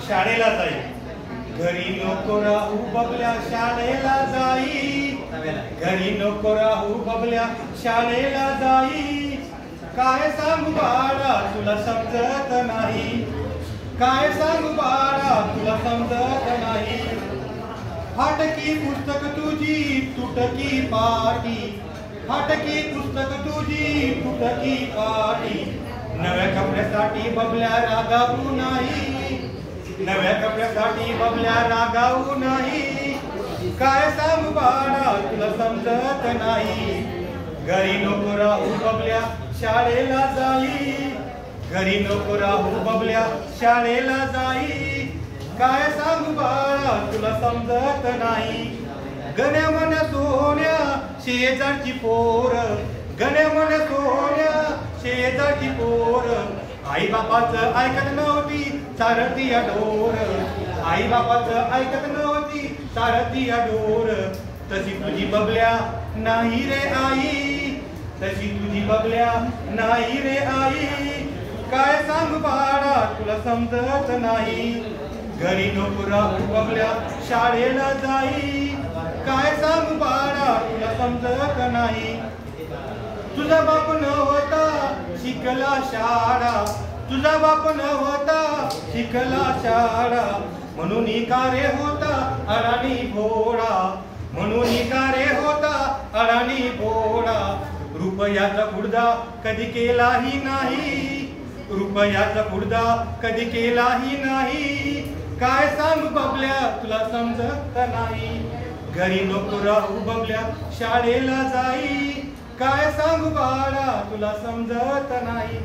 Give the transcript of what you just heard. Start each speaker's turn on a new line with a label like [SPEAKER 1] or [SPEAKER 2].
[SPEAKER 1] शाळेला जाई, घरी नको राहू बबल्या शाळेला जाई, घरी नको राहू बबल्या शाळेला जाई. काय सांगू बाळा तुला समजत नाही, काय सांगू बाळा तुला समजत नाही. फाटकी पुस्तक तुझी तुटकी पाटी, फाटकी पुस्तक तुझी तुटकी पाटी. नव्या कपड्यासाठी बबल्या रागावू नाही, नव्या कपड्यासाठी बबल्या रागावू नाही. काय सांगू बाळा तुला समजत नाही, घरी नको राहू बबल्या शाळेला जाई, घरी नको राहू बबल्या शाळेला जाई. काय सांगू बाळा तुला समजत नाही. गण्या मन सोन्या शेजारची पोर, गण्या मन सोन्या शेजारची पोर. आई बापाचं ऐकत नव्हती चारती डोर, आई बापाचं ऐकत नव्हती चारती डोर. तशी तुझी बबल्या नाही रे आई, तशी तुझी बबल्या नाही रे आई. काय सांगू बाळा तुला समजत नाही, घरी नको राहू बबल्या शाळेला जाई. काय सांगू बाळा तुला समजत नाही. तुझा बाप नव्हता शिकला शाळा, तुझा बाप नव्हता शिकला शाळा. म्हणून का रे होता अडाणी भोळा, म्हणून का रे होता अडाणी भोळा. रुपयाचा खुर्दा कधी केलाही नाही, रुपयाचा खुर्दा कधी केलाही नाही. काय सांगू बबल्या तुला समजत नाही, घरी नको राहू बबल्या शाळेला जाई. काय सांगू बाळा तुला समजत नाही.